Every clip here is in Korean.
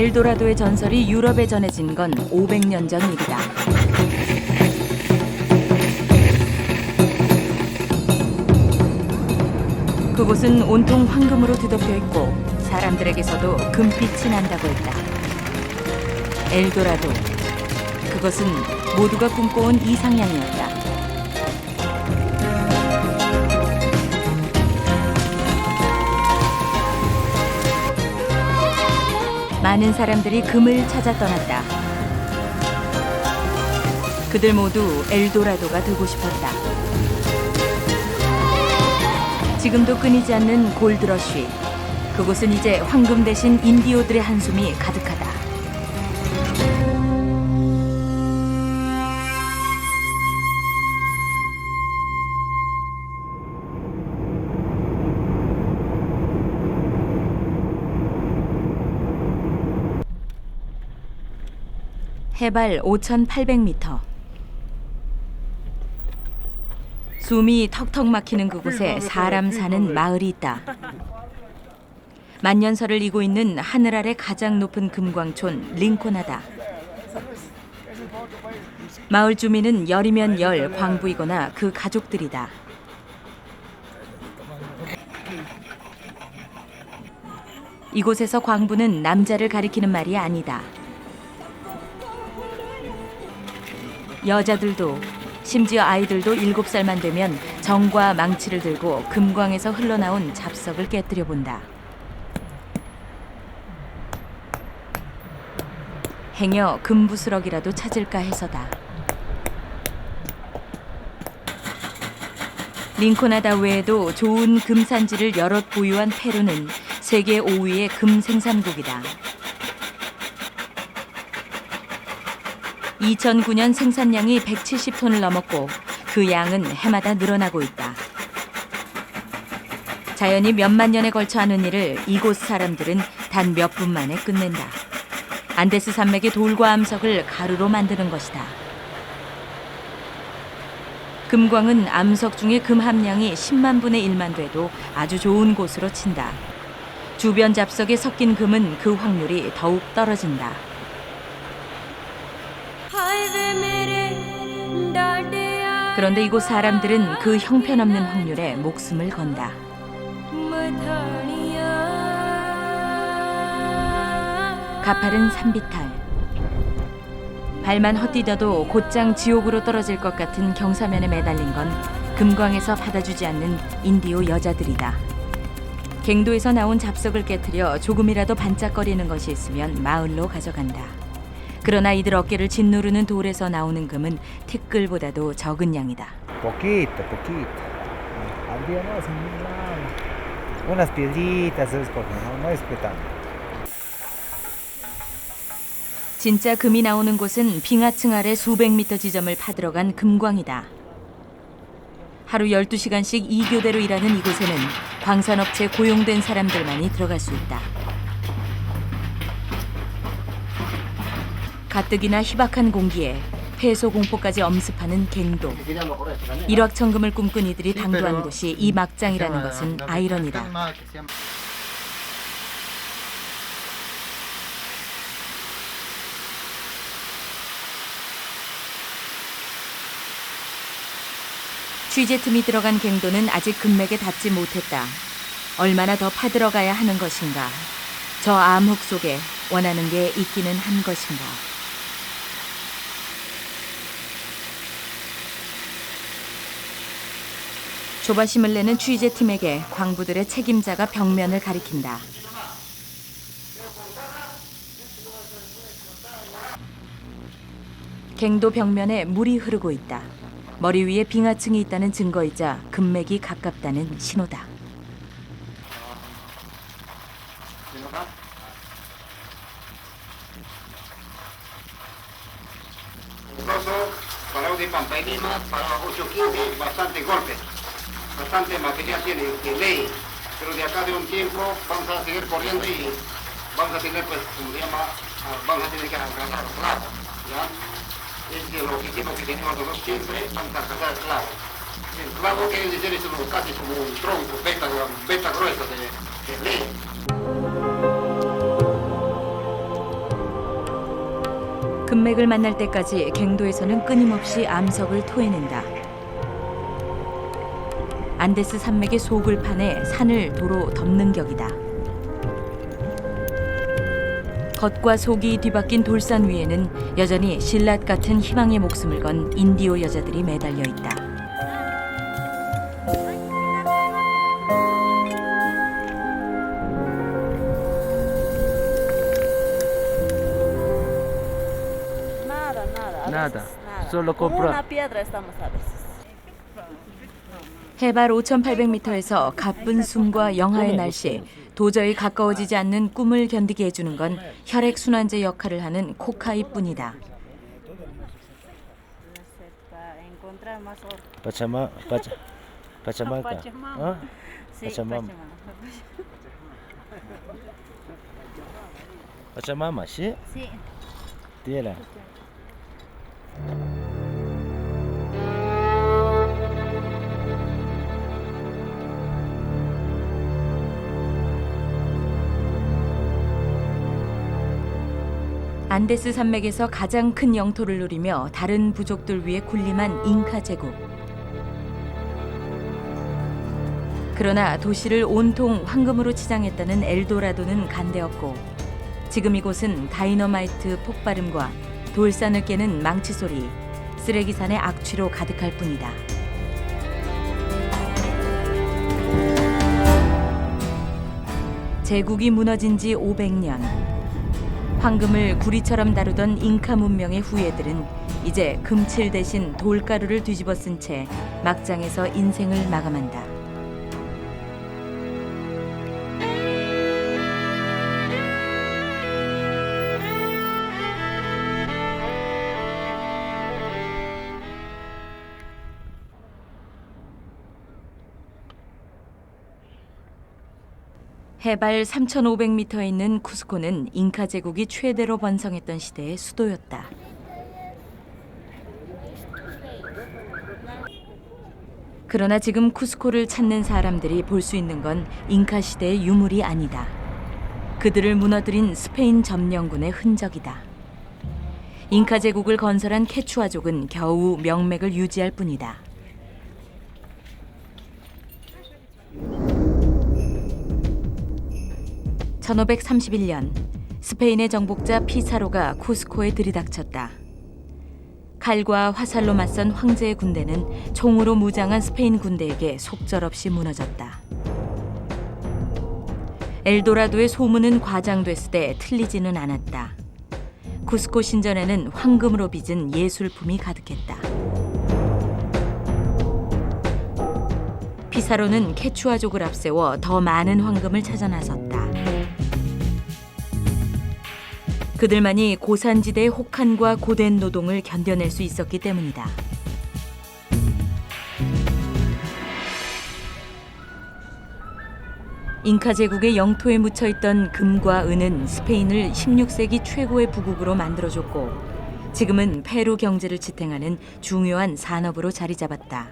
엘도라도의 전설이 유럽에 전해진 건 500년 전 일이다. 그곳은 온통 황금으로 뒤덮여 있고 사람들에게서도 금빛이 난다고 했다. 엘도라도, 그것은 모두가 꿈꿔온 이상향이었다. 많은 사람들이 금을 찾아 떠났다. 그들 모두 엘도라도가 되고 싶었다. 지금도 끊이지 않는 골드러쉬. 그곳은 이제 황금 대신 인디오들의 한숨이 가득하다. 해발 5,800m. 숨이 턱턱 막히는 그곳에 사람 사는 마을이 있다. 만년설을 이고 있는 하늘 아래 가장 높은 금광촌 링코나다. 마을 주민은 열이면 열 광부이거나 그 가족들이다. 이곳에서 광부는 남자를 가리키는 말이 아니다. 여자들도, 심지어 아이들도 7살만 되면 정과 망치를 들고 금광에서 흘러나온 잡석을 깨뜨려 본다. 행여 금부스럭이라도 찾을까 해서다. 링코나다 외에도 좋은 금산지를 여럿 보유한 페루는 세계 5위의 금 생산국이다. 2009년 생산량이 170톤을 넘었고 그 양은 해마다 늘어나고 있다. 자연이 몇만 년에 걸쳐 하는 일을 이곳 사람들은 단 몇 분 만에 끝낸다. 안데스 산맥의 돌과 암석을 가루로 만드는 것이다. 금광은 암석 중에 금 함량이 10만 분의 1만 돼도 아주 좋은 곳으로 친다. 주변 잡석에 섞인 금은 그 확률이 더욱 떨어진다. 그런데 이곳 사람들은 그 형편없는 확률에 목숨을 건다. 가파른 산비탈. 발만 헛디뎌도 곧장 지옥으로 떨어질 것 같은 경사면에 매달린 건 금광에서 받아주지 않는 인디오 여자들이다. 갱도에서 나온 잡석을 깨트려 조금이라도 반짝거리는 것이 있으면 마을로 가져간다. 그러나 이들 어깨를 짓누르는 돌에서 나오는 금은 티끌보다도 적은 양이다. Poquito. Al día no, sin nada. Unas piedritas, es porque no es que tanto. 진짜 금이 나오는 곳은 빙하층 아래 수백 미터 지점을 파들어간 금광이다. 하루 12시간씩 2교대로 일하는 이곳에는 광산업체 고용된 사람들만이 들어갈 수 있다. 가뜩이나 희박한 공기에 폐소 공포까지 엄습하는 갱도. 일확천금을 꿈꾼 이들이 당도한 곳이 이 막장이라는 것은 아이러니다. 취재 틈이 들어간 갱도는 아직 금맥에 닿지 못했다. 얼마나 더 파들어가야 하는 것인가. 저 암흑 속에 원하는 게 있기는 한 것인가. 조바심을 내는 취재팀에게 광부들의 책임자가 벽면을 가리킨다. 갱도 벽면에 물이 흐르고 있다. 머리 위에 빙하층이 있다는 증거이자 금맥이 가깝다는 신호다. Para de Pampa y Lima, para 815, bastante golpe, bastante material tiene de ley, pero de acá de un tiempo vamos a seguir corriendo y vamos a tener, pues, como se llama, vamos a tener que alcanzar el clavo, ¿ya? Es el objetivo que tenemos nosotros siempre, vamos a alcanzar el clavo. El clavo quiere decir es casi como un tronco, beta grueso de ley. 명맥을 만날 때까지 갱도에서는 끊임없이 암석을 토해낸다. 안데스 산맥의 속을 파내 산을 도로 덮는 격이다. 겉과 속이 뒤바뀐 돌산 위에는 여전히 실랏 같은 희망의 목숨을 건 인디오 여자들이 매달려 있다. Nada, solo comprar. 해발 5,800m에서 가쁜 숨과 영하의 날씨, 도저히 가까워지지 않는 꿈을 견디게 해주는 건 혈액순환제 역할을 하는 코카이뿐이다. Pachamaca. ¿Ah? Pachamama. Pachamama, ¿sí? Sí. Tierra. 안데스 산맥에서 가장 큰 영토를 누리며 다른 부족들 위해 군림한 잉카 제국. 그러나 도시를 온통 황금으로 치장했다는 엘도라도는 간대었고 지금 이곳은 다이너마이트 폭발음과 돌산을 깨는 망치 소리, 쓰레기산의 악취로 가득할 뿐이다. 제국이 무너진 지 500년. 황금을 구리처럼 다루던 잉카 문명의 후예들은 이제 금칠 대신 돌가루를 뒤집어 쓴 채 막장에서 인생을 마감한다. 해발 3,500m에 있는 쿠스코는 잉카 제국이 최대로 번성했던 시대의 수도였다. 그러나 지금 쿠스코를 찾는 사람들이 볼 수 있는 건 잉카 시대의 유물이 아니다. 그들을 무너뜨린 스페인 점령군의 흔적이다. 잉카 제국을 건설한 케추아족은 겨우 명맥을 유지할 뿐이다. 1531년 스페인의 정복자 피사로가 쿠스코에 들이닥쳤다. 칼과 화살로 맞선 황제의 군대는 총으로 무장한 스페인 군대에게 속절없이 무너졌다. 엘도라도의 소문은 과장됐으되 틀리지는 않았다. 쿠스코 신전에는 황금으로 빚은 예술품이 가득했다. 피사로는 케추아족을 앞세워 더 많은 황금을 찾아 나섰다. 그들만이 고산지대의 혹한과 고된 노동을 견뎌낼 수 있었기 때문이다. 잉카 제국의 영토에 묻혀있던 금과 은은 스페인을 16세기 최고의 부국으로 만들어줬고 지금은 페루 경제를 지탱하는 중요한 산업으로 자리 잡았다.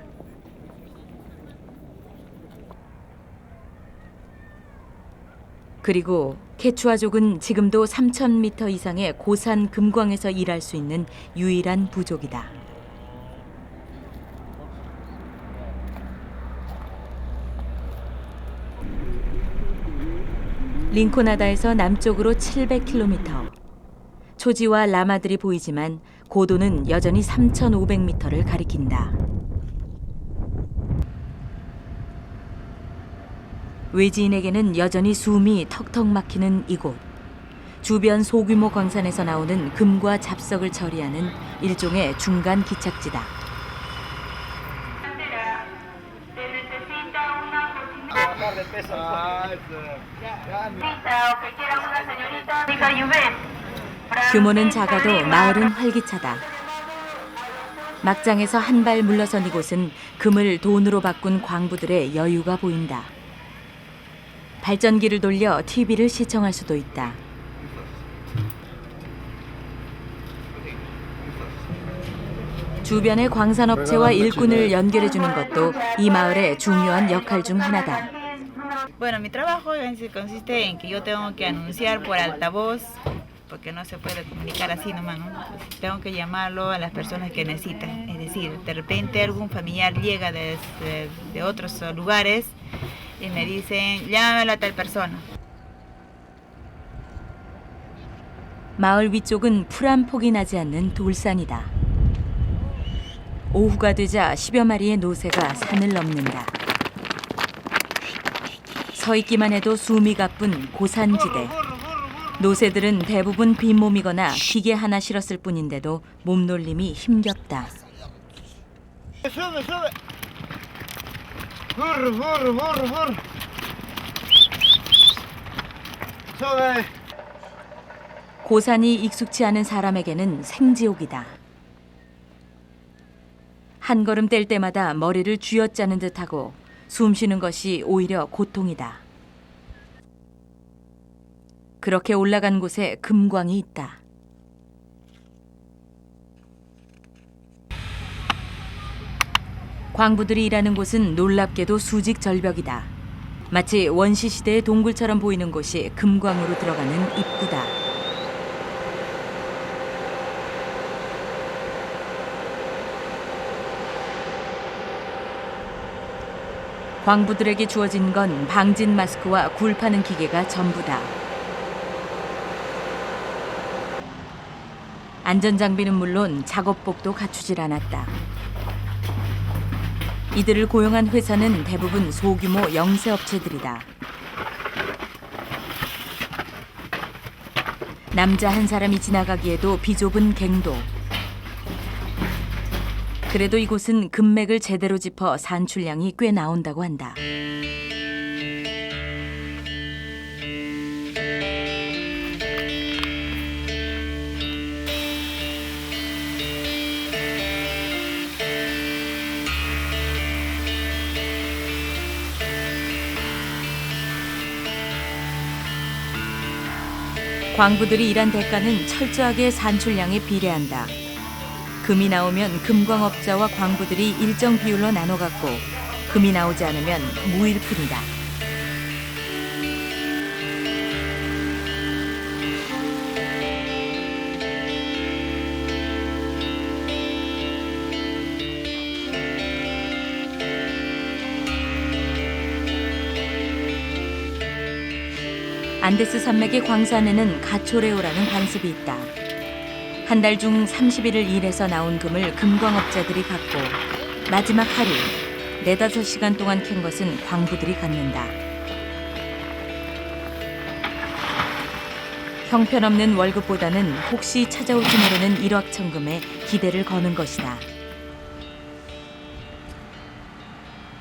그리고 케추아족은 지금도 3,000m 이상의 고산 금광에서 일할 수 있는 유일한 부족이다. 링코나다에서 남쪽으로 700km. 초지와 라마들이 보이지만 고도는 여전히 3,500m를 가리킨다. 외지인에게는 여전히 숨이 턱턱 막히는 이곳. 주변 소규모 광산에서 나오는 금과 잡석을 처리하는 일종의 중간 기착지다. 규모는 작아도 마을은 활기차다. 막장에서 한 발 물러선 이곳은 금을 돈으로 바꾼 광부들의 여유가 보인다. 발전기를 돌려 TV를 시청할 수도 있다. 주변의 광산업체와 일꾼을 연결해주는 것도 이 마을의 중요한 역할 중 하나다. Bueno, mi trabajo consiste en que yo tengo que anunciar por altavoz porque no se puede comunicar así nomás, ¿no? Pues tengo que llamarlo a las personas que necesitan. Es decir, de repente algún familiar llega de otros lugares y me dicen, llámalo a tal persona. 마을 위쪽은 풀 한 폭이 나지 않는 돌산이다. 오후가 되자 10여 마리의 노새가 산을 넘는다. 서 있기만 해도 숨이 가쁜 고산지대. 노새들은 대부분 빈몸이거나 기계 하나 실었을 뿐인데도 몸놀림이 힘겹다. 고산이 익숙치 않은 사람에게는 생지옥이다. 한 걸음 뗄 때마다 머리를 쥐어짜는 듯하고 숨 쉬는 것이 오히려 고통이다. 그렇게 올라간 곳에 금광이 있다. 광부들이 일하는 곳은 놀랍게도 수직 절벽이다. 마치 원시시대의 동굴처럼 보이는 곳이 금광으로 들어가는 입구다. 광부들에게 주어진 건 방진 마스크와 굴 파는 기계가 전부다. 안전장비는 물론 작업복도 갖추질 않았다. 이들을 고용한 회사는 대부분 소규모 영세업체들이다. 남자 한 사람이 지나가기에도 비좁은 갱도. 그래도 이곳은 금맥을 제대로 짚어 산출량이 꽤 나온다고 한다. 광부들이 일한 대가는 철저하게 산출량에 비례한다. 금이 나오면 금광업자와 광부들이 일정 비율로 나눠 갖고 금이 나오지 않으면 무일 뿐이다. 안데스 산맥의 광산에는 가초레오라는 관습이 있다. 한 달 중 30일을 일해서 나온 금을 금광업자들이 갖고 마지막 하루 4-5시간 동안 캔 것은 광부들이 갖는다. 형편없는 월급보다는 혹시 찾아올지 모르는 일확천금에 기대를 거는 것이다.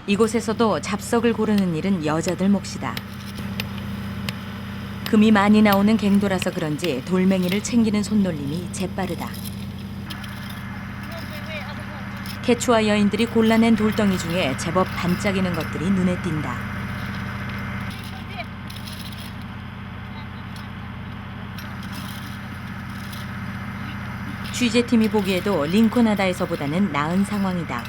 이곳에서도 잡석을 고르는 일은 여자들 몫이다. 금이 많이 나오는 갱도라서 그런지 돌멩이를 챙기는 손놀림이 재빠르다. 케추아 여인들이 골라낸 돌덩이 중에 제법 반짝이는 것들이 눈에 띈다. 취재팀이 보기에도 링코나다에서보다는 나은 상황이다.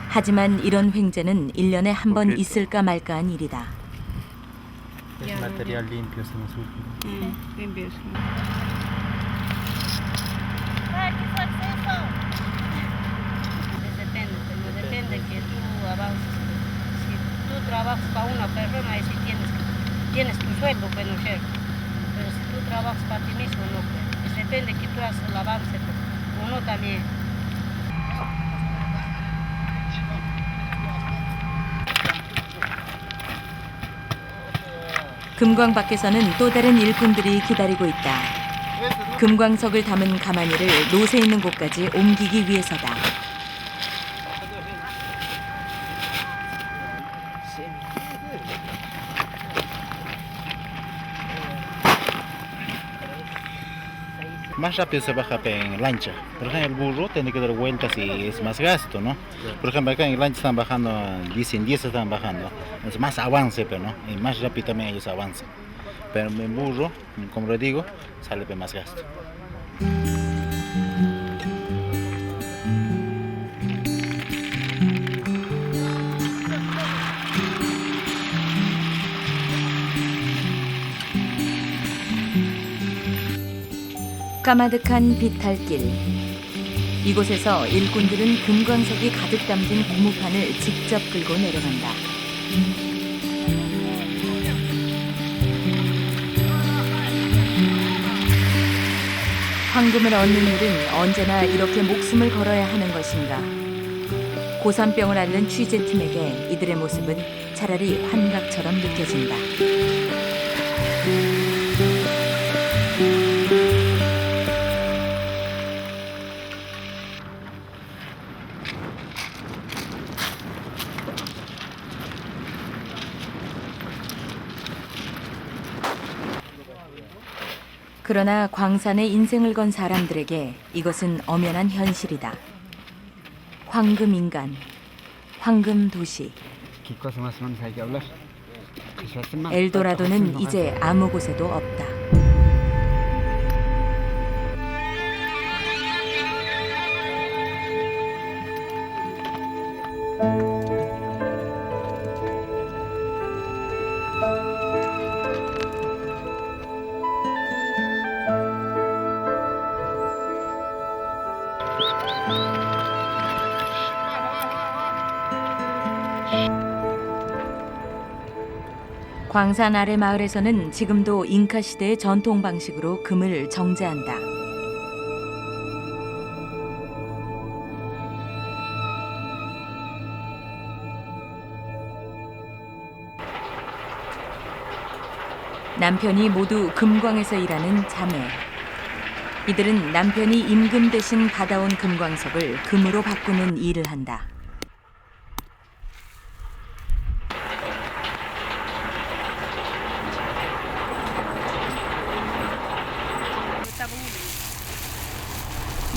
하지만 이런 횡재는 1년에 한 번 있을까 말까한 일이다. Es material limpio, se nos urge. Limpio, sí. Depende que tú avances. Si tú trabajas para una persona, ahí sí tienes tu sueldo, pues no es cierto. Pero si tú trabajas para ti mismo, no. Pues depende que tú hagas el avance, pues, uno también. 금광 밖에서는 또 다른 일꾼들이 기다리고 있다. 금광석을 담은 가마니를 노새 있는 곳까지 옮기기 위해서다. Más rápido se baja en lancha. Por ejemplo, el burro tiene que dar vueltas y es más gasto, ¿no? Por ejemplo, acá en lancha están bajando, 10 en 10 están bajando. Es más avance, pero ¿no? Y más rápido también ellos avanzan. Pero en burro, como lo digo, sale más gasto. 까마득한 비탈길. 이곳에서 일꾼들은 금광석이 가득 담긴 고무판을 직접 끌고 내려간다. 황금을 얻는 일은 언제나 이렇게 목숨을 걸어야 하는 것인가. 고산병을 앓는 취재팀에게 이들의 모습은 차라리 환각처럼 느껴진다. 그러나 광산에 인생을 건 사람들에게 이것은 엄연한 현실이다. 황금 인간, 황금 도시. ¿Qué cosa más o menos hay que hablar? Que se hace más. 엘도라도는 이제 아무 곳에도 없다. 광산 아래 마을에서는 지금도 잉카 시대의 전통 방식으로 금을 정제한다. 남편이 모두 금광에서 일하는 자매. 이들은 남편이 임금 대신 받아온 금광석을 금으로 바꾸는 일을 한다.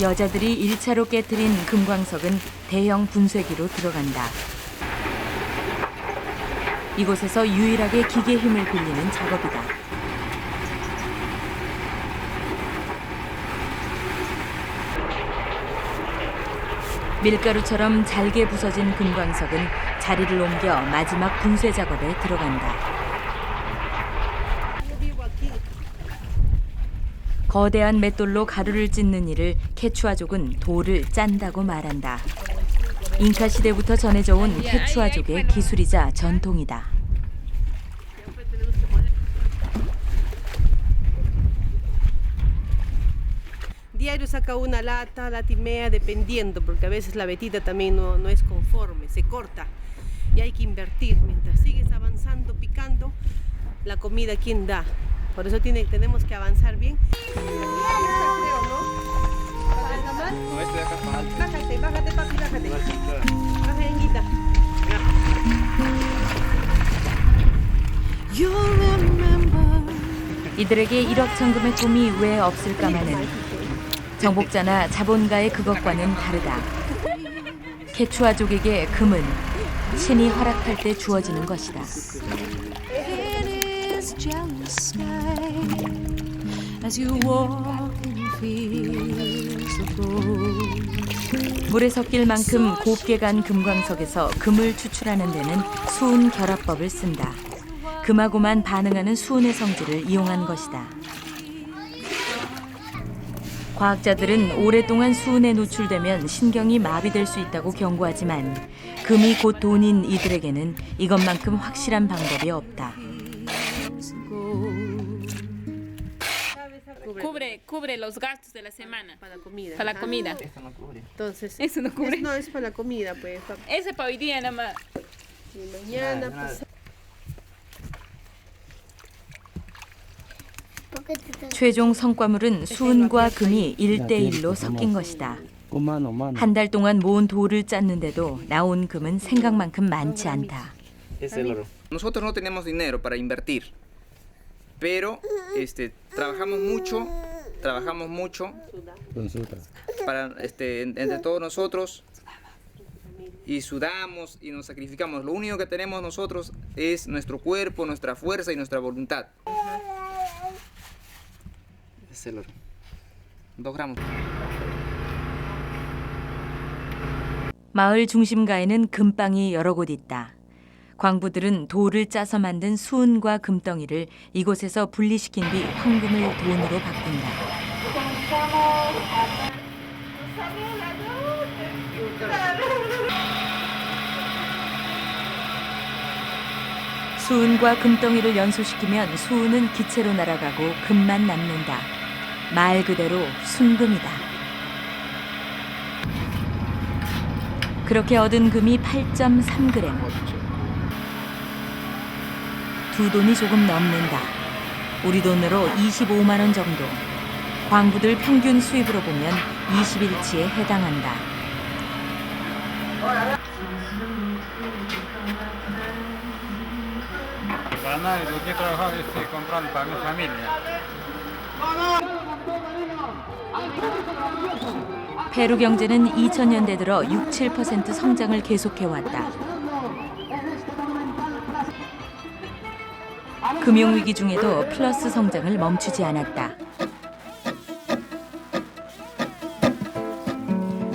여자들이 1차로 깨트린 금광석은 대형 분쇄기로 들어간다. 이곳에서 유일하게 기계 힘을 빌리는 작업이다. 밀가루처럼 잘게 부서진 금광석은 자리를 옮겨 마지막 분쇄 작업에 들어간다. 거대한 맷돌로 가루를 찢는 일을 케추아족은 돌을 짠다고 말한다. 잉카 시대부터 전해져 온 케추아족의 기술이자 전통이다. Diario saca una lata, lata y media, dependiendo, porque a veces la vetita también no es conforme, se corta y hay que invertir. Mientras sigues avanzando, picando, la comida quién da. Por eso tenemos que avanzar bien. Bájate, bájate, papi, bájate. Baja, Enguita. 이들에게 일확천금의 꿈이 왜 없을까마는 정복자나 자본가의 그것과는 다르다. 케추아족에게 금은 신이 허락할 때 주어지는 것이다. 물에 섞일 만큼 곱게 간 금광석에서 금을 추출하는 데는 수은 결합법을 쓴다. 금하고만 반응하는 수은의 성질을 이용한 것이다. 과학자들은 오랫동안 수은에 노출되면 신경이 마비될 수 있다고 경고하지만 금이 곧 돈인 이들에게는 이것만큼 확실한 방법이 없다. Cubre los gastos de la semana. Para la comida. Para la comida. Entonces, Eso no cubre. No, es para la comida, pues. Ese para hoy día nada más. Y mañana, pues. 최종 성과물은 수은과 금이 1대1로 섞인 것이다. 한 달 동안 모은 돌을 짰는데도 나온 금은 생각만큼 많지 않다. Nosotros no tenemos dinero para invertir, pero trabajamos mucho para entre todos nosotros y sudamos y nos sacrificamos. Lo único que tenemos nosotros es nuestro cuerpo, nuestra fuerza y nuestra voluntad. Es el oro. 2 gramos. 마을 중심가에는 금방이 여러 곳 있다. 광부들은 돌을 짜서 만든 수은과 금덩이를 이곳에서 분리시킨 뒤 황금을 돈으로 바꾼다. 수은과 금덩이를 연소시키면 수은은 기체로 날아가고 금만 남는다. 말 그대로 순금이다. 그렇게 얻은 금이 8.3g. 두 돈이 조금 넘는다. 우리 돈으로 25만 원 정도. 광부들 평균 수입으로 보면 20일치에 해당한다. Ganar lo que he trabajado estoy comprando para mi familia. 페루 경제는 2000년대 들어 6, 7% 성장을 계속해왔다. 금융위기 중에도 플러스 성장을 멈추지 않았다.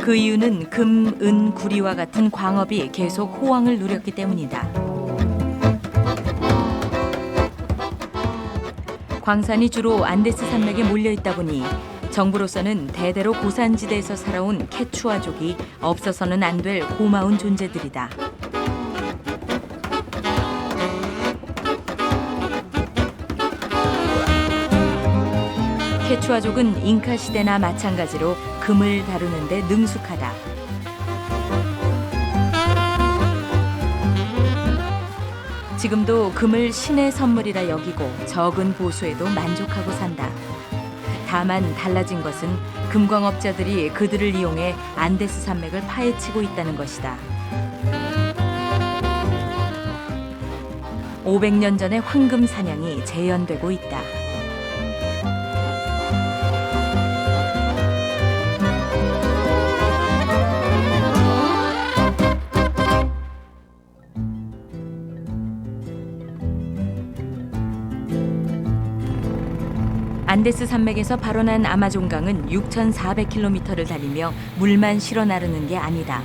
그 이유는 금, 은, 구리와 같은 광업이 계속 호황을 누렸기 때문이다. 광산이 주로 안데스 산맥에 몰려있다 보니 정부로서는 대대로 고산지대에서 살아온 케추아족이 없어서는 안 될 고마운 존재들이다. 케추아족은 잉카 시대나 마찬가지로 금을 다루는 데 능숙하다. 지금도 금을 신의 선물이라 여기고 적은 보수에도 만족하고 산다. 다만 달라진 것은 금광업자들이 그들을 이용해 안데스 산맥을 파헤치고 있다는 것이다. 500년 전의 황금 사냥이 재현되고 있다. 안데스 산맥에서 발원한 아마존강은 6,400km를 달리며 물만 실어 나르는 게 아니다.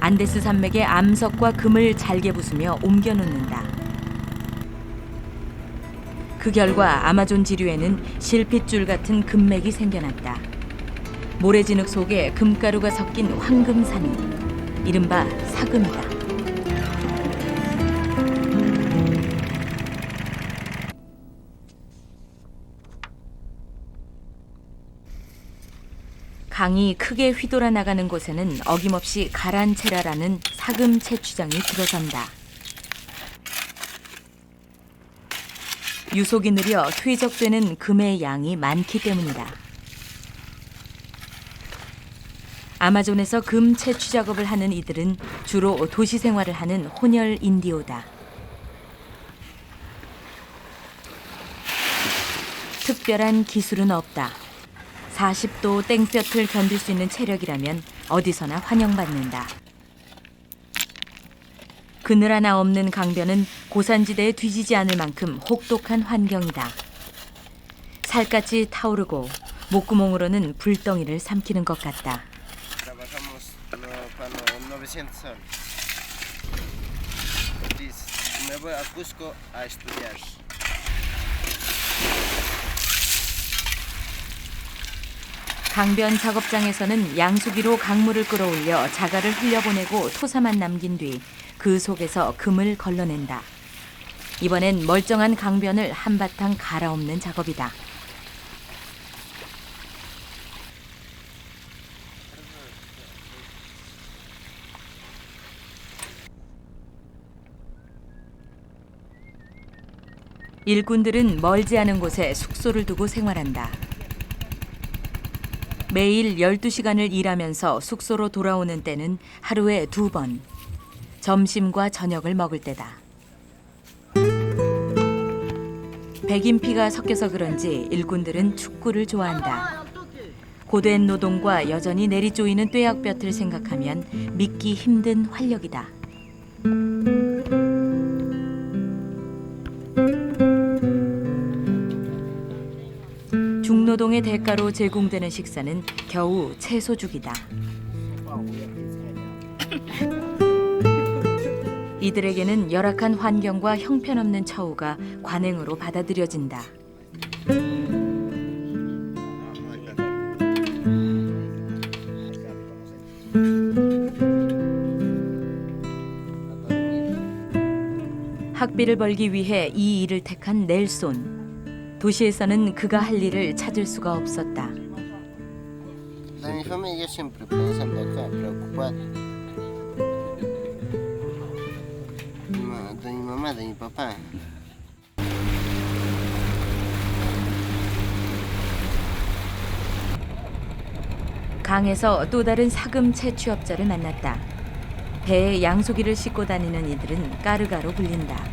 안데스 산맥의 암석과 금을 잘게 부수며 옮겨 놓는다. 그 결과 아마존 지류에는 실핏줄 같은 금맥이 생겨났다. 모래진흙 속에 금가루가 섞인 황금산이 이른바 사금이다. 강이 크게 휘돌아 나가는 곳에는 어김없이 가란체라라는 사금 채취장이 들어선다. 유속이 느려 퇴적되는 금의 양이 많기 때문이다. 아마존에서 금 채취 작업을 하는 이들은 주로 도시 생활을 하는 혼혈 인디오다. 특별한 기술은 없다. 40도 땡볕을 견딜 수 있는 체력이라면 어디서나 환영받는다. 그늘 하나 없는 강변은 고산지대에 뒤지지 않을 만큼 혹독한 환경이다. 살갗이 타오르고 목구멍으로는 불덩이를 삼키는 것 같다. 강변 작업장에서는 양수기로 강물을 끌어올려 자갈을 흘려보내고 토사만 남긴 뒤 그 속에서 금을 걸러낸다. 이번엔 멀쩡한 강변을 한바탕 갈아엎는 작업이다. 일꾼들은 멀지 않은 곳에 숙소를 두고 생활한다. 매일 12시간을 일하면서 숙소로 돌아오는 때는 하루에 2번, 점심과 저녁을 먹을 때다. 백인 피가 섞여서 그런지 일꾼들은 축구를 좋아한다. 고된 노동과 여전히 내리쪼이는 뙤약볕을 생각하면 믿기 힘든 활력이다. 중노동의 대가로 제공되는 식사는 겨우 채소죽이다. 이들에게는 열악한 환경과 형편없는 처우가 관행으로 받아들여진다. 학비를 벌기 위해 이 일을 택한 넬손. 도시에서는 그가 할 일을 찾을 수가 없었다. De mi familia siempre pensando acá, preocupado. De mi mamá, de mi papá. 강에서 또 다른 사금 채취업자를 만났다. 배에 양소기를 싣고 다니는 이들은 까르가로 불린다.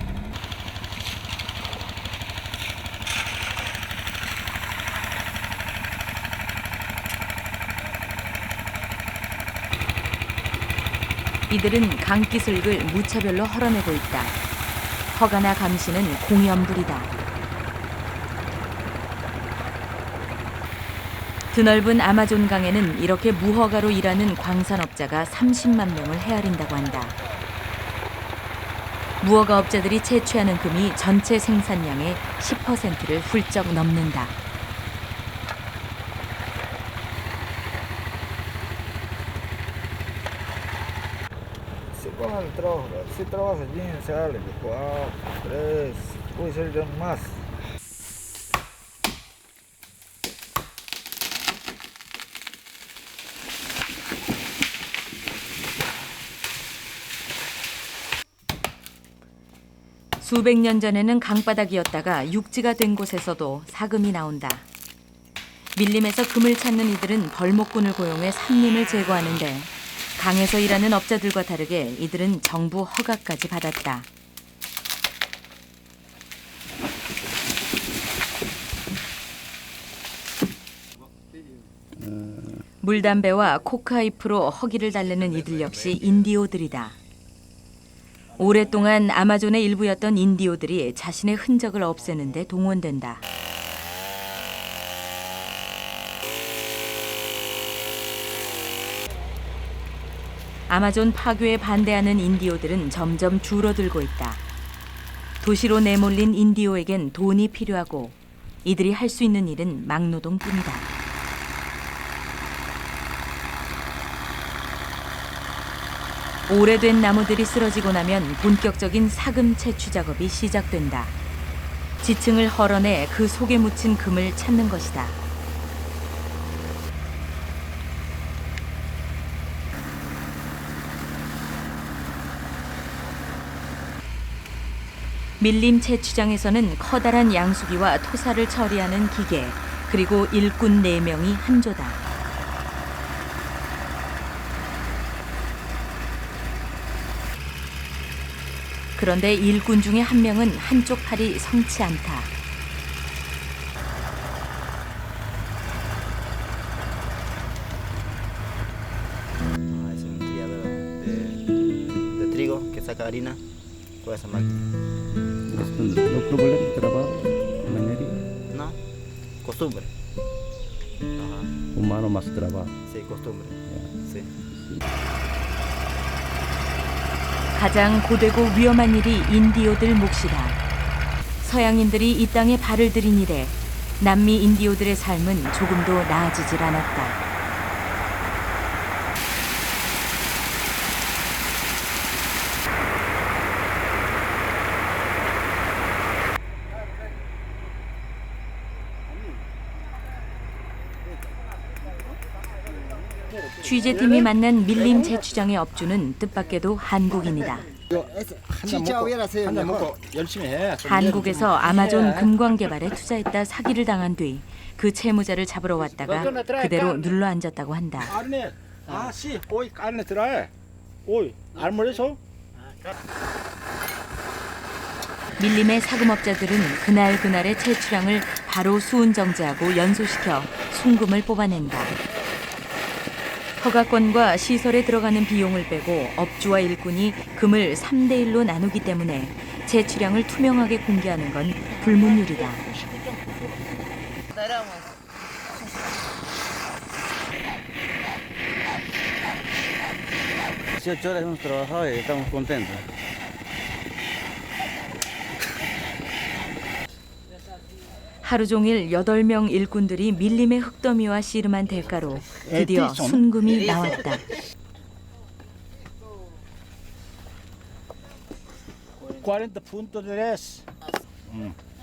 이들은 강기슭을 무차별로 헐어내고 있다. 허가나 감시는 공연불이다. 드넓은 아마존 강에는 이렇게 무허가로 일하는 광산업자가 30만 명을 헤아린다고 한다. 무허가업자들이 채취하는 금이 전체 생산량의 10%를 훌쩍 넘는다. Si trabajas bien, sale de 4, 3, puede ser ya más. 수백 년 전에는 강바닥이었다가 육지가 된 곳에서도 사금이 나온다. 밀림에서 금을 찾는 이들은 벌목꾼을 고용해 산림을 제거하는데 강에서 일하는 업자들과 다르게 이들은 정부 허가까지 받았다. 물담배와 코카잎으로 허기를 달래는 이들 역시 인디오들이다. 오랫동안 아마존의 일부였던 인디오들이 자신의 흔적을 없애는 데 동원된다. 아마존 파괴에 반대하는 인디오들은 점점 줄어들고 있다. 도시로 내몰린 인디오에겐 돈이 필요하고 이들이 할 수 있는 일은 막노동뿐이다. 오래된 나무들이 쓰러지고 나면 본격적인 사금 채취 작업이 시작된다. 지층을 헐어내 그 속에 묻힌 금을 찾는 것이다. 밀림 채취장에서는 커다란 양수기와 토사를 처리하는 기계, 그리고 일꾼 4명이 한조다. 그런데 일꾼 중에 한 명은 한쪽 팔이 성치 않다. Es un triador de trigo que saca harina con esa máquina. ¿No problema de trabajo? ¿Minería? No, costumbre. Ajá. Humano más trabajo. Sí, costumbre. Sí. 가장 고되고 위험한 일이 인디오들 몫이다. 서양인들이 이 땅에 발을 들인 이래 남미 인디오들의 삶은 조금도 나아지질 않았다. 취재팀이 만난 밀림 채취장의 업주는 뜻밖에도 한국인이다. 열심히 해. 한국에서 아마존 금광 개발에 투자했다 사기를 당한 뒤 그 채무자를 잡으러 왔다가 그대로 눌러앉았다고 한다. Ah, sí, hoy carne trae. Hoy, almuerzo. 밀림의 사금업자들은 그날의 채취량을 바로 수은 정제하고 연소시켜 순금을 뽑아낸다. 허가권과 시설에 들어가는 비용을 빼고 업주와 일꾼이 금을 3대1로 나누기 때문에 채취량을 투명하게 공개하는 건 불문율이다. hemos trabajado y estamos contentos. 하루 종일 8명 일꾼들이 밀림의 흙더미와 씨름한 대가로 드디어 순금이 나왔다. 40 puntos.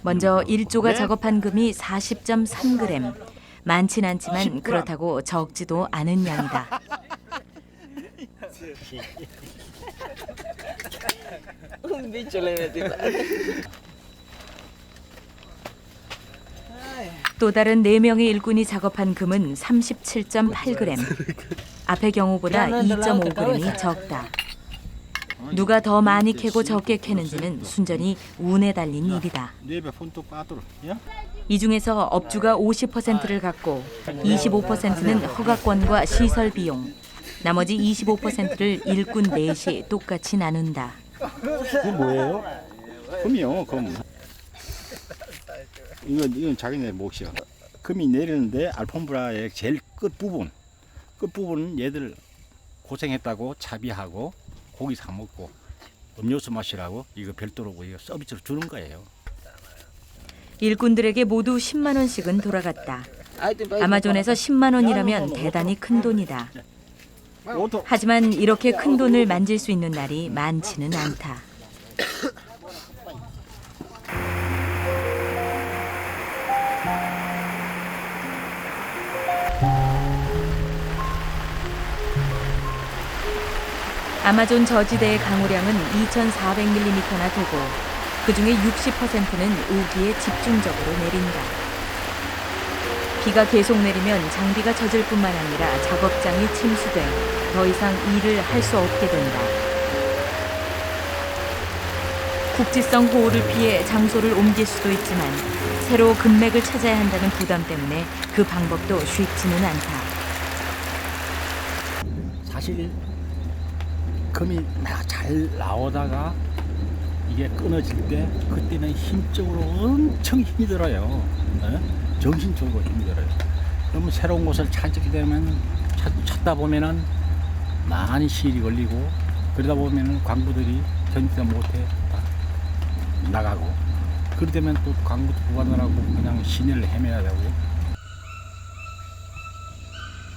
먼저 1조가 작업한 금이 40.3g. 많진 않지만 그렇다고 적지도 않은 양이다. 또 다른 4명의 일꾼이 작업한 금은 37.8g. 앞의 경우보다 2.5g이 적다. 누가 더 많이 캐고 적게 캐는지는 순전히 운에 달린 일이다. 이 중에서 업주가 50%를 갖고 25%는 허가권과 시설 비용, 나머지 25%를 일꾼 넷이 똑같이 나눈다. 그게 뭐예요? 금이요, 금. 이건 자기네 몫이야. 금이 내리는데 알폼브라의 제일 끝부분은 얘들 고생했다고 자비하고 고기 사 먹고 음료수 마시라고 이거 별도로 이거 서비스로 주는 거예요. 일꾼들에게 모두 10만 원씩은 돌아갔다. 아마존에서 10만 원이라면 대단히 큰 돈이다. 하지만 이렇게 큰 돈을 만질 수 있는 날이 많지는 않다. 아마존 저지대의 강우량은 2,400mm나 되고 그중에 60%는 우기에 집중적으로 내린다. 비가 계속 내리면 장비가 젖을 뿐만 아니라 작업장이 침수돼 더 이상 일을 할 수 없게 된다. 국지성 호우를 피해 장소를 옮길 수도 있지만 새로 금맥을 찾아야 한다는 부담 때문에 그 방법도 쉽지는 않다. 사실 금이 잘 나오다가 이게 끊어질 때 그때는 힘적으로 엄청 힘이 들어요. 정신적으로 힘이 들어요. 그러면 새로운 곳을 찾게 되면 찾다 보면은 많이 시일이 걸리고 그러다 보면은 광부들이 견디다 못해 나가고 그러다면 또 광부 구간하라고 그냥 시내를 헤매야 되고.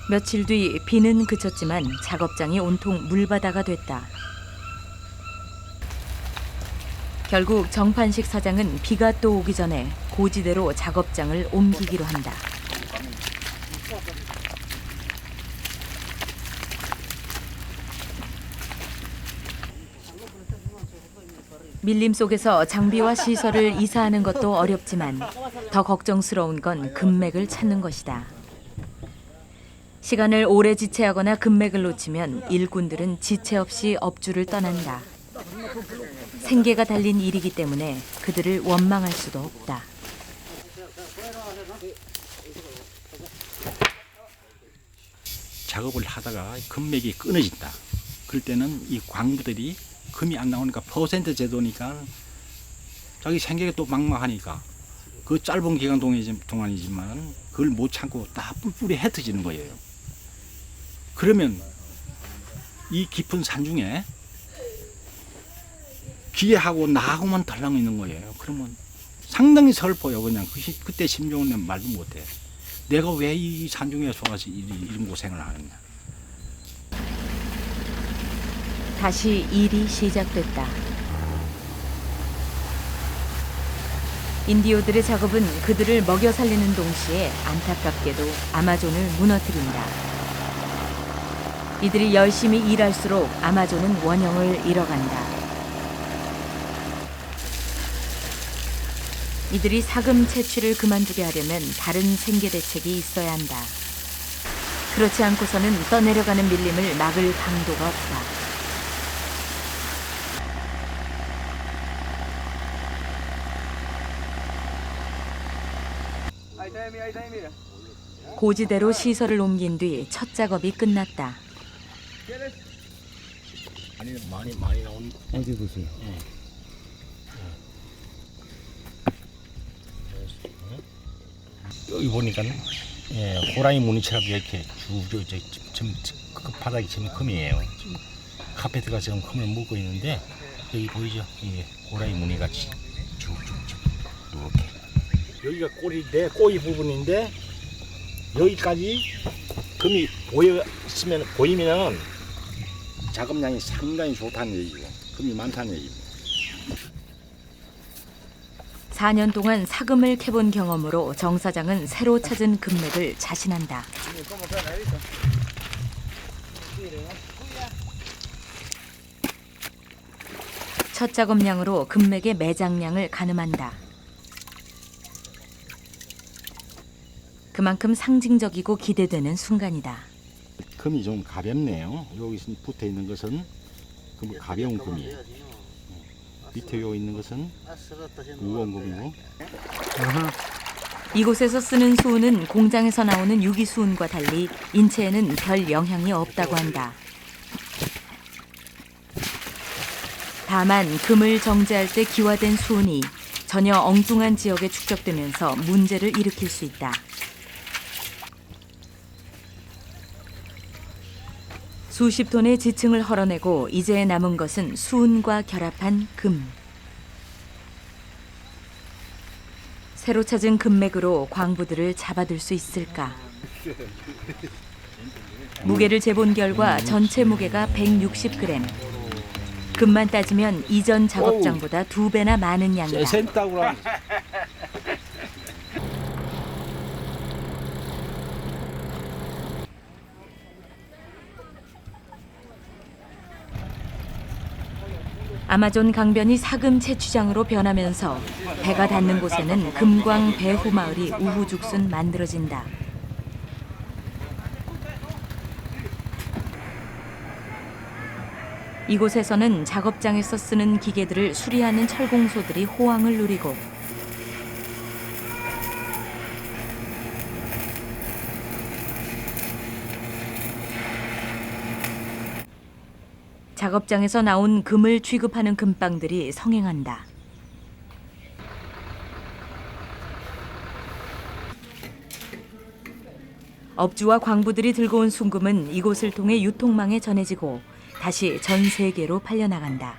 며칠 뒤 비는 그쳤지만 작업장이 온통 물바다가 됐다. 결국 정판식 사장은 비가 또 오기 전에 고지대로 작업장을 옮기기로 한다. 밀림 속에서 장비와 시설을 이사하는 것도 어렵지만 더 걱정스러운 건 금맥을 찾는 것이다. 시간을 오래 지체하거나 금맥을 놓치면 일꾼들은 지체 없이 업주를 떠난다. 생계가 달린 일이기 때문에 그들을 원망할 수도 없다. 작업을 하다가 금맥이 끊어진다. 그럴 때는 이 광부들이 금이 안 나오니까 퍼센트 제도니까 자기 생계가 또 막막하니까 그 짧은 기간 동안이지만 그걸 못 참고 다 뿔뿔이 흩어지는 거예요. 그러면 이 깊은 산중에 기회하고 나하고만 덜랑 있는 거예요. 그러면 상당히 슬퍼요. 그냥 그때 심정은 난 말도 못해. 내가 왜 이 산중에 와서 이런 고생을 하느냐. 다시 일이 시작됐다. 인디오들의 작업은 그들을 먹여 살리는 동시에 안타깝게도 아마존을 무너뜨린다. 이들이 열심히 일할수록 아마존은 원형을 잃어간다. 이들이 사금 채취를 그만두게 하려면 다른 생계 대책이 있어야 한다. 그렇지 않고서는 떠내려가는 밀림을 막을 방도가 없다. 고지대로 시설을 옮긴 뒤 첫 작업이 끝났다. 많이 나온. 어디 보세요. 여기 보니까는 호랑이 무늬처럼 이렇게 지금 그 바닥이 지금 금이에요. 카페트가 지금 금을 묶고 있는데 여기 보이죠? 이게 호랑이 무늬 같이 쭉쭉쭉 이렇게. 여기가 내 꼬리 부분인데 여기까지 금이 보이면 작업량이 상당히 좋다는 얘기고 금이 많다는 얘기입니다. 4년 동안 사금을 캐본 경험으로 정 사장은 새로 찾은 금맥을 자신한다. 첫 작업량으로 금맥의 매장량을 가늠한다. 그만큼 상징적이고 기대되는 순간이다. 금이 좀 가볍네요. 여기 붙어 있는 것은 가벼운 금이에요. 밑에 여기 있는 것은 무거운 금이고. 이곳에서 쓰는 수은은 공장에서 나오는 유기수은과 달리 인체에는 별 영향이 없다고 한다. 다만 금을 정제할 때 기화된 수은이 전혀 엉뚱한 지역에 축적되면서 문제를 일으킬 수 있다. 수십 톤의 지층을 헐어내고 이제 남은 것은 수은과 결합한 금. 새로 찾은 금맥으로 광부들을 잡아들 수 있을까? 무게를 재본 결과 전체 무게가 160g. 금만 따지면 이전 작업장보다 2배나 많은 양이다. 아마존 강변이 사금 채취장으로 변하면서 배가 닿는 곳에는 금광 배후 마을이 우후죽순 만들어진다. 이곳에서는 작업장에서 쓰는 기계들을 수리하는 철공소들이 호황을 누리고 작업장에서 나온 금을 취급하는 금빵들이 성행한다. 업주와 광부들이 들고 온 순금은 이곳을 통해 유통망에 전해지고 다시 전 세계로 팔려나간다.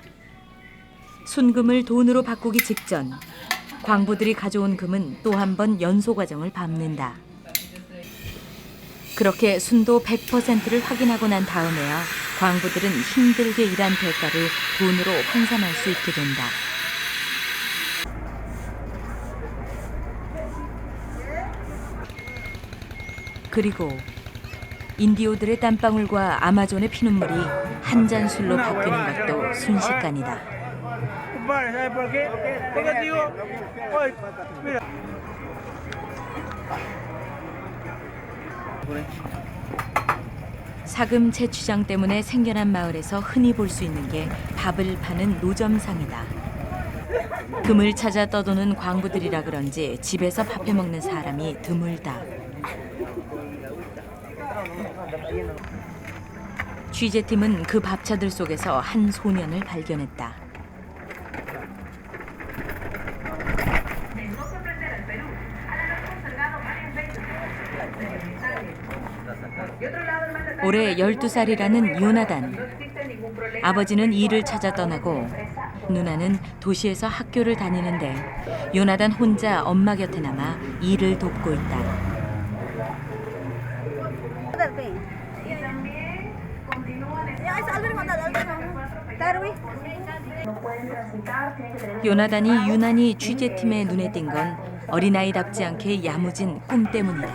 순금을 돈으로 바꾸기 직전 광부들이 가져온 금은 또 한 번 연소 과정을 밟는다. 그렇게 순도 100%를 확인하고 난 다음에야 광부들은 힘들게 일한 대가를 돈으로 환산할 수 있게 된다. 그리고 인디오들의 땀방울과 아마존의 피눈물이 한 잔 술로 바뀌는 것도 순식간이다. 사금 채취장 때문에 생겨난 마을에서 흔히 볼 수 있는 게 밥을 파는 노점상이다. 금을 찾아 떠도는 광부들이라 그런지 집에서 밥해 먹는 사람이 드물다. 취재팀은 그 밥차들 속에서 한 소년을 발견했다. 올해 12살이라는 요나단. 아버지는 일을 찾아 떠나고 누나는 도시에서 학교를 다니는데 요나단 혼자 엄마 곁에 남아 일을 돕고 있다. 요나단이 유난히 취재팀의 눈에 띈 건 어린아이답지 않게 야무진 꿈 때문이다.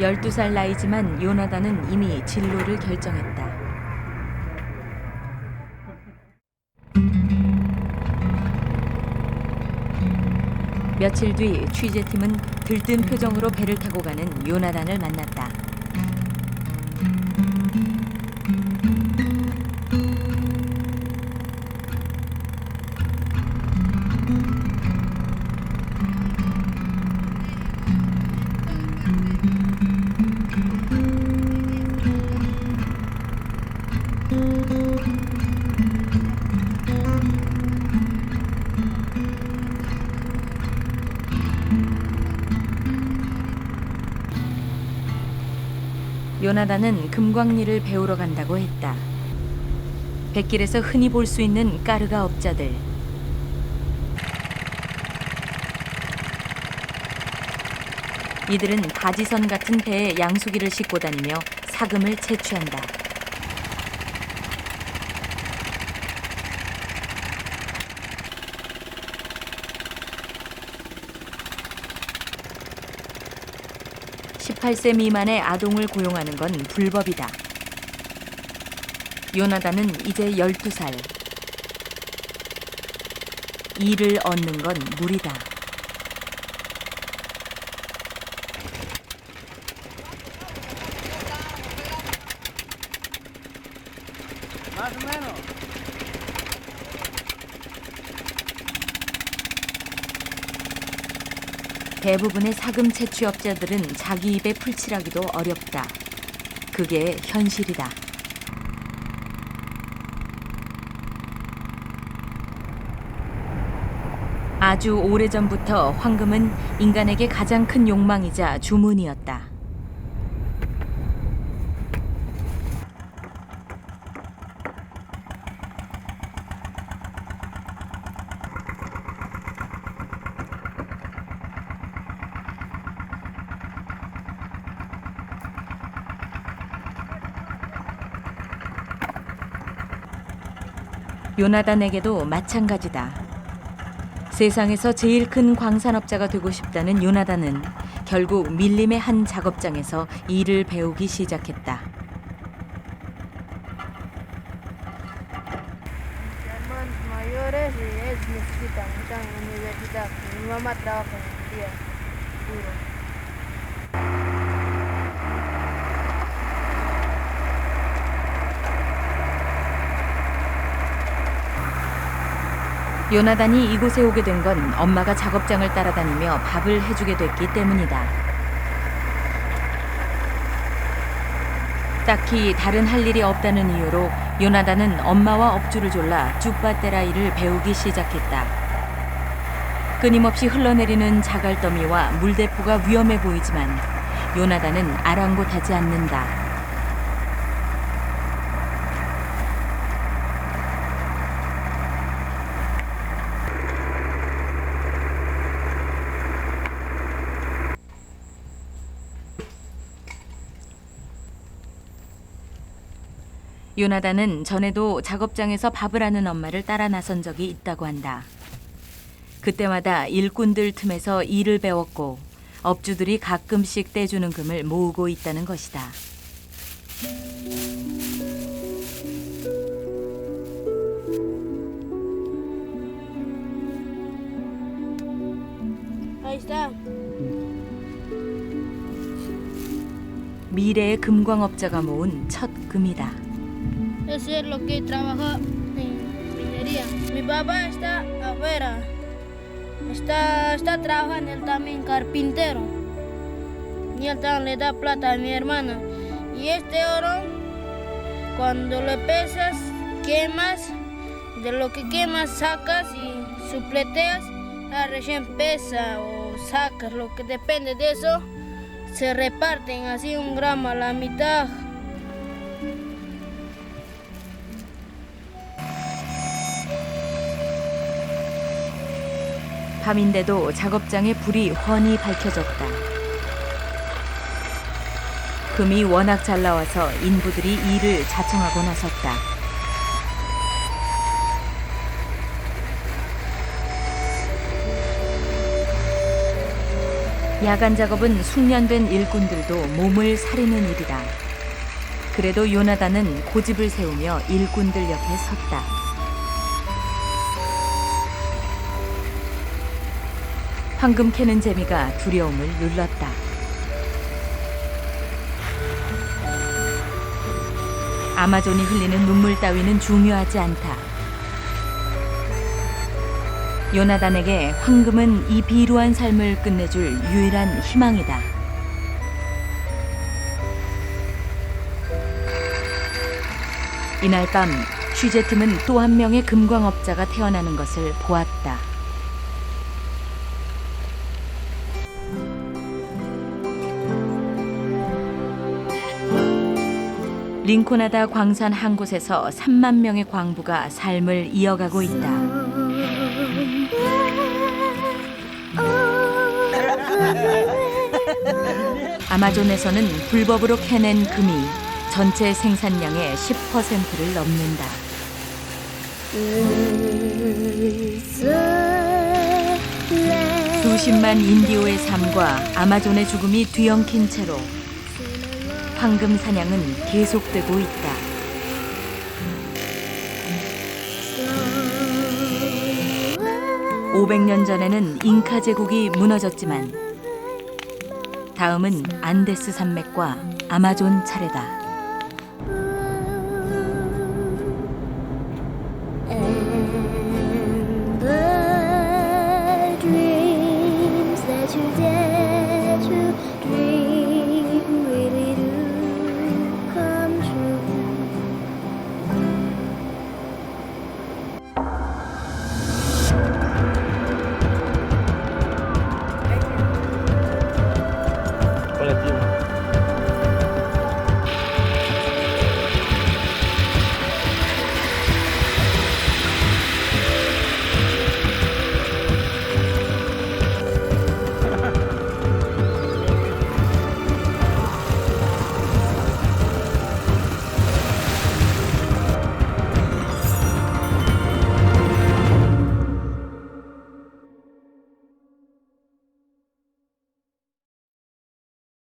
열두 살 나이지만 요나단은 이미 진로를 결정했다. 며칠 뒤 취재팀은 들뜬 표정으로 배를 타고 가는 요나단을 만났다. 요나단은 금광리를 배우러 간다고 했다. 뱃길에서 흔히 볼 수 있는 까르가 업자들. 이들은 바지선 같은 배에 양수기를 싣고 다니며 사금을 채취한다. (18세) 미만의 아동을 고용하는 건 불법이다. 요나단은 이제 12살. 일을 얻는 건 무리다. 대부분의 사금 채취업자들은 자기 입에 풀칠하기도 어렵다. 그게 현실이다. 아주 오래전부터 황금은 인간에게 가장 큰 욕망이자 주문이었다. 요나단에게도 마찬가지다. 세상에서 제일 큰 광산업자가 되고 싶다는 요나단은 결국 밀림의 한 작업장에서 일을 배우기 시작했다. 요나단이 이곳에 오게 된 건 엄마가 작업장을 따라다니며 밥을 해주게 됐기 때문이다. 딱히 다른 할 일이 없다는 이유로 요나단은 엄마와 업주를 졸라 쭈빠떼라이를 배우기 시작했다. 끊임없이 흘러내리는 자갈더미와 물대포가 위험해 보이지만 요나단은 아랑곳하지 않는다. 요나단은 전에도 작업장에서 밥을 하는 엄마를 따라 나선 적이 있다고 한다. 그때마다 일꾼들 틈에서 일을 배웠고 업주들이 가끔씩 떼주는 금을 모으고 있다는 것이다. 미래의 금광업자가 모은 첫 금이다. Ese es lo que trabaja en minería. Mi papá está afuera. Está trabajando él también carpintero. Y él también le da plata a mi hermana. Y este oro, cuando lo pesas, quemas. De lo que quemas, sacas y supleteas. Recién pesa o sacas. Lo que depende de eso, se reparten así 1 gramo a la mitad. 밤인데도 작업장에 불이 훤히 밝혀졌다. 금이 워낙 잘 나와서 인부들이 일을 자청하고 나섰다. 야간 작업은 숙련된 일꾼들도 몸을 사리는 일이다. 그래도 요나단은 고집을 세우며 일꾼들 옆에 섰다. 황금 캐는 재미가 두려움을 눌렀다. 아마존이 흘리는 눈물 따위는 중요하지 않다. 요나단에게 황금은 이 비루한 삶을 끝내줄 유일한 희망이다. 이날 밤 취재팀은 또 한 명의 금광업자가 태어나는 것을 보았다. 링코나다 광산 한 곳에서 3만 명의 광부가 삶을 이어가고 있다. 아마존에서는 불법으로 캐낸 금이 전체 생산량의 10%를 넘는다. 수십만 인디오의 삶과 아마존의 죽음이 뒤엉킨 채로 황금 사냥은 계속되고 있다. 500년 전에는 잉카 제국이 무너졌지만 다음은 안데스 산맥과 아마존 차례다.